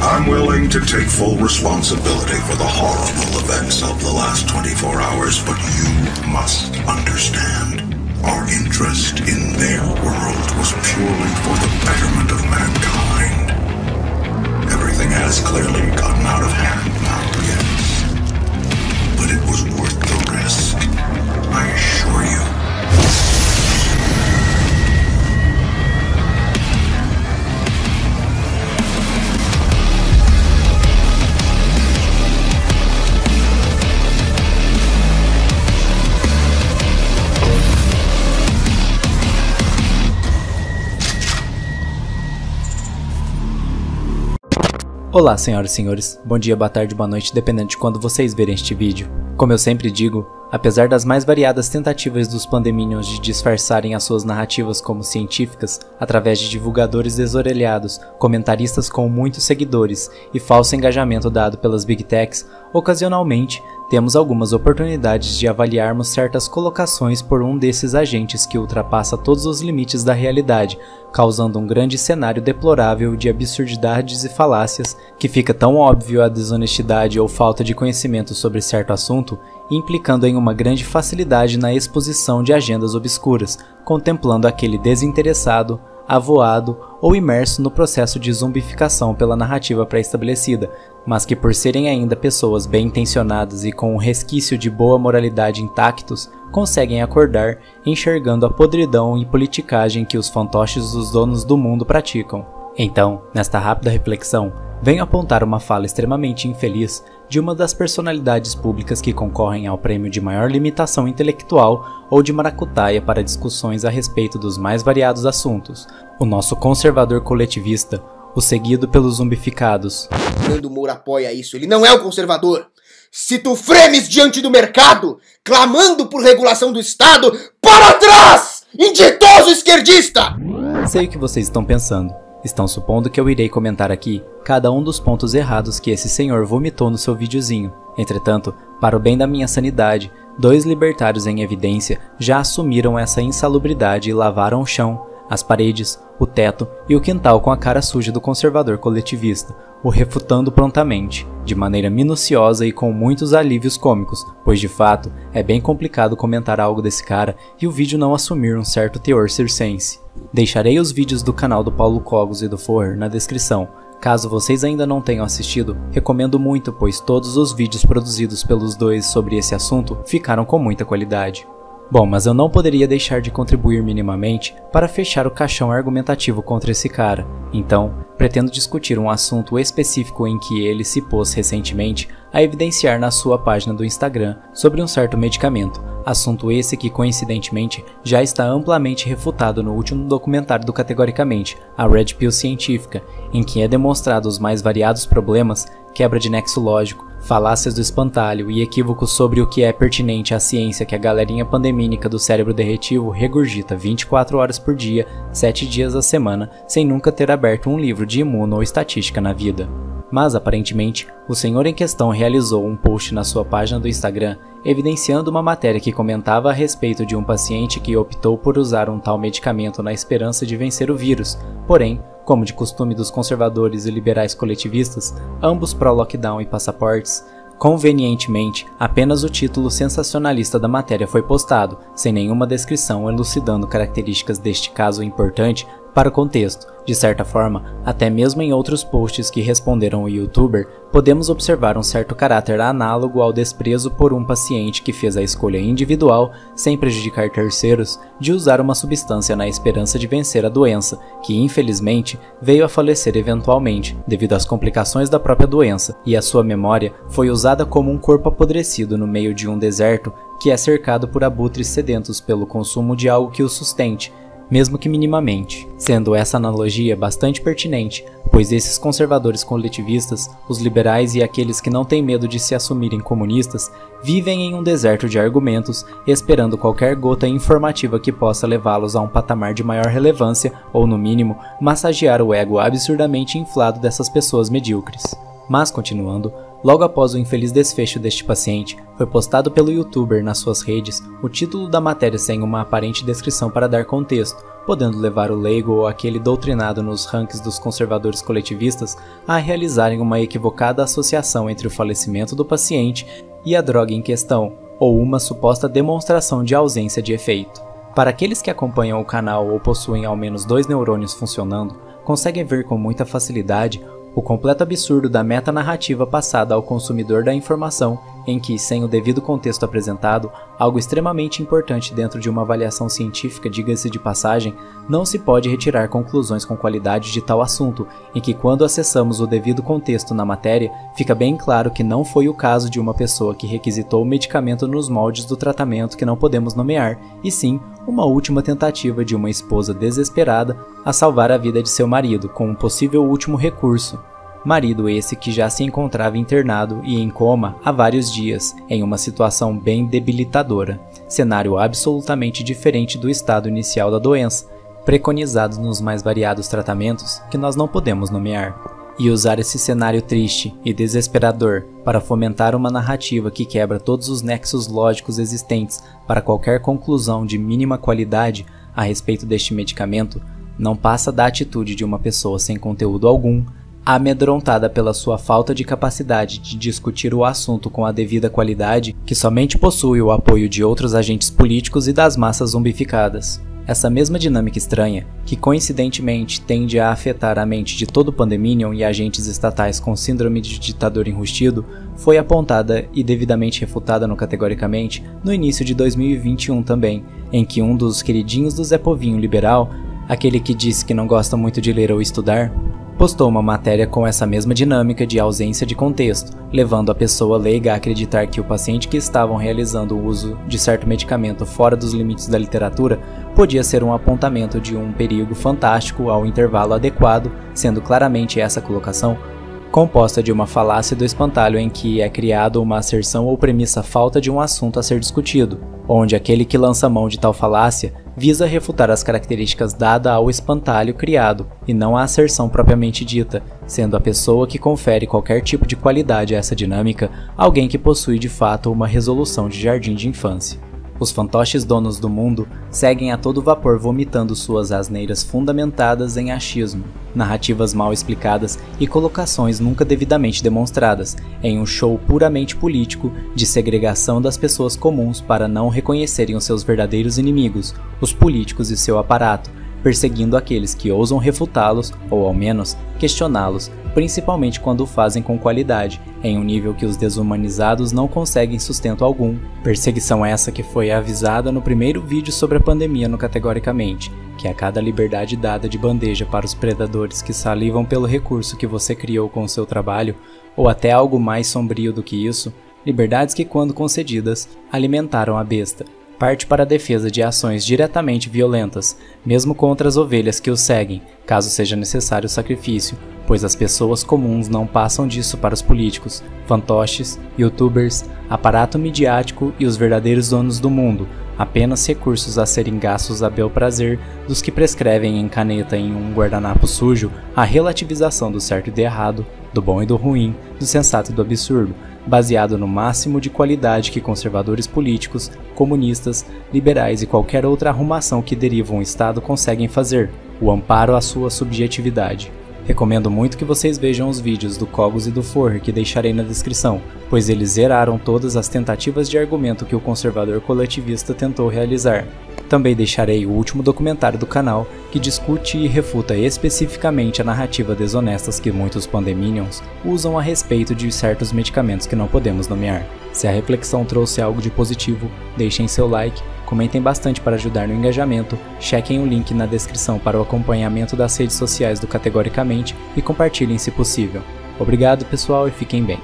I'm willing to take full responsibility for the horrible events of the last 24 hours, but you must understand. Our interest in their world was purely for the betterment of mankind. Everything has clearly gotten out of hand now, yes. But it was worth the risk, I assure you. Olá senhoras e senhores, bom dia, boa tarde, boa noite, dependendo de quando vocês verem este vídeo. Como eu sempre digo, apesar das mais variadas tentativas dos Pandeminions de disfarçarem as suas narrativas como científicas, através de divulgadores desorelhados, comentaristas com muitos seguidores e falso engajamento dado pelas Big Techs, ocasionalmente temos algumas oportunidades de avaliarmos certas colocações por um desses agentes que ultrapassa todos os limites da realidade, causando um grande cenário deplorável de absurdidades e falácias que fica tão óbvio a desonestidade ou falta de conhecimento sobre certo assunto, implicando em uma grande facilidade na exposição de agendas obscuras, contemplando aquele desinteressado, avoado ou imerso no processo de zumbificação pela narrativa pré-estabelecida, mas que por serem ainda pessoas bem intencionadas e com um resquício de boa moralidade intactos, conseguem acordar enxergando a podridão e politicagem que os fantoches dos donos do mundo praticam. Então, nesta rápida reflexão, venho apontar uma fala extremamente infeliz de uma das personalidades públicas que concorrem ao prêmio de maior limitação intelectual ou de maracutaia para discussões a respeito dos mais variados assuntos, o nosso conservador coletivista, o seguido pelos zumbificados. Nando Moura apoia isso, ele não é um conservador. Se tu fremes diante do mercado, clamando por regulação do Estado, para trás, inditoso esquerdista! Sei o que vocês estão pensando. Estão supondo que eu irei comentar aqui cada um dos pontos errados que esse senhor vomitou no seu videozinho. Entretanto, para o bem da minha sanidade, dois libertários em evidência já assumiram essa insalubridade e lavaram o chão, as paredes, o teto e o quintal com a cara suja do conservador coletivista, o refutando prontamente, de maneira minuciosa e com muitos alívios cômicos, pois de fato é bem complicado comentar algo desse cara e o vídeo não assumir um certo teor circense. Deixarei os vídeos do canal do Paulo Cogos e do Forrer na descrição. Caso vocês ainda não tenham assistido, recomendo muito, pois todos os vídeos produzidos pelos dois sobre esse assunto ficaram com muita qualidade. Bom, mas eu não poderia deixar de contribuir minimamente para fechar o caixão argumentativo contra esse cara. Então, pretendo discutir um assunto específico em que ele se pôs recentemente a evidenciar na sua página do Instagram sobre um certo medicamento, assunto esse que coincidentemente já está amplamente refutado no último documentário do Categoricamente, a Red Pill Científica, em que é demonstrado os mais variados problemas, quebra de nexo lógico, falácias do espantalho e equívocos sobre o que é pertinente à ciência que a galerinha pandemínica do cérebro derretivo regurgita 24 horas por dia, 7 dias a semana, sem nunca ter aberto um livro de imuno ou estatística na vida. Mas, aparentemente, o senhor em questão realizou um post na sua página do Instagram evidenciando uma matéria que comentava a respeito de um paciente que optou por usar um tal medicamento na esperança de vencer o vírus, porém, como de costume dos conservadores e liberais coletivistas, ambos pró-lockdown e passaportes, convenientemente, apenas o título sensacionalista da matéria foi postado, sem nenhuma descrição elucidando características deste caso importante para o contexto. De certa forma, até mesmo em outros posts que responderam o youtuber, podemos observar um certo caráter análogo ao desprezo por um paciente que fez a escolha individual, sem prejudicar terceiros, de usar uma substância na esperança de vencer a doença, que infelizmente veio a falecer eventualmente, devido às complicações da própria doença, e a sua memória foi usada como um corpo apodrecido no meio de um deserto que é cercado por abutres sedentos pelo consumo de algo que o sustente, mesmo que minimamente, sendo essa analogia bastante pertinente, pois esses conservadores coletivistas, os liberais e aqueles que não têm medo de se assumirem comunistas, vivem em um deserto de argumentos, esperando qualquer gota informativa que possa levá-los a um patamar de maior relevância ou, no mínimo, massagear o ego absurdamente inflado dessas pessoas medíocres. Mas, continuando, Logo após o infeliz desfecho deste paciente, foi postado pelo youtuber nas suas redes o título da matéria sem uma aparente descrição para dar contexto, podendo levar o leigo ou aquele doutrinado nos rankings dos conservadores coletivistas a realizarem uma equivocada associação entre o falecimento do paciente e a droga em questão, ou uma suposta demonstração de ausência de efeito. Para aqueles que acompanham o canal ou possuem ao menos 2 neurônios funcionando, conseguem ver com muita facilidade o completo absurdo da metanarrativa passada ao consumidor da informação, em que, sem o devido contexto apresentado, algo extremamente importante dentro de uma avaliação científica, diga-se de passagem, não se pode retirar conclusões com qualidade de tal assunto, em que quando acessamos o devido contexto na matéria, fica bem claro que não foi o caso de uma pessoa que requisitou o medicamento nos moldes do tratamento que não podemos nomear, e sim, uma última tentativa de uma esposa desesperada a salvar a vida de seu marido, com um possível último recurso. Marido esse que já se encontrava internado e em coma há vários dias, em uma situação bem debilitadora, cenário absolutamente diferente do estado inicial da doença, preconizado nos mais variados tratamentos que nós não podemos nomear. E usar esse cenário triste e desesperador para fomentar uma narrativa que quebra todos os nexos lógicos existentes para qualquer conclusão de mínima qualidade a respeito deste medicamento, não passa da atitude de uma pessoa sem conteúdo algum, amedrontada pela sua falta de capacidade de discutir o assunto com a devida qualidade, que somente possui o apoio de outros agentes políticos e das massas zombificadas. Essa mesma dinâmica estranha, que coincidentemente tende a afetar a mente de todo pandemonium e agentes estatais com síndrome de ditador enrustido, foi apontada e devidamente refutada no Categoricamente no início de 2021 também, em que um dos queridinhos do Zé Povinho liberal, aquele que disse que não gosta muito de ler ou estudar, postou uma matéria com essa mesma dinâmica de ausência de contexto, levando a pessoa leiga a acreditar que o paciente que estavam realizando o uso de certo medicamento fora dos limites da literatura podia ser um apontamento de um perigo fantástico ao intervalo adequado, sendo claramente essa colocação composta de uma falácia do espantalho em que é criada uma asserção ou premissa falta de um assunto a ser discutido, onde aquele que lança mão de tal falácia visa refutar as características dadas ao espantalho criado, e não a asserção propriamente dita, sendo a pessoa que confere qualquer tipo de qualidade a essa dinâmica alguém que possui de fato uma resolução de jardim de infância. Os fantoches donos do mundo seguem a todo vapor vomitando suas asneiras fundamentadas em achismo, narrativas mal explicadas e colocações nunca devidamente demonstradas, em um show puramente político de segregação das pessoas comuns para não reconhecerem os seus verdadeiros inimigos, os políticos e seu aparato, perseguindo aqueles que ousam refutá-los ou, ao menos, questioná-los, principalmente quando o fazem com qualidade, em um nível que os desumanizados não conseguem sustento algum. Perseguição essa que foi avisada no primeiro vídeo sobre a pandemia no Categoricamente, que a cada liberdade dada de bandeja para os predadores que salivam pelo recurso que você criou com o seu trabalho, ou até algo mais sombrio do que isso, liberdades que, quando concedidas, alimentaram a besta, parte para a defesa de ações diretamente violentas, mesmo contra as ovelhas que o seguem, caso seja necessário o sacrifício, pois as pessoas comuns não passam disso para os políticos, fantoches, youtubers, aparato midiático e os verdadeiros donos do mundo, apenas recursos a serem gastos a bel prazer dos que prescrevem em caneta em um guardanapo sujo a relativização do certo e do errado, do bom e do ruim, do sensato e do absurdo, baseado no máximo de qualidade que conservadores políticos, comunistas, liberais e qualquer outra arrumação que deriva um Estado conseguem fazer, o amparo à sua subjetividade. Recomendo muito que vocês vejam os vídeos do Cogos e do Forrer que deixarei na descrição, pois eles zeraram todas as tentativas de argumento que o conservador coletivista tentou realizar. Também deixarei o último documentário do canal, que discute e refuta especificamente a narrativa desonestas que muitos pandemoniums usam a respeito de certos medicamentos que não podemos nomear. Se a reflexão trouxe algo de positivo, deixem seu like, comentem bastante para ajudar no engajamento, chequem o link na descrição para o acompanhamento das redes sociais do Categoricamente e compartilhem se possível. Obrigado pessoal e fiquem bem.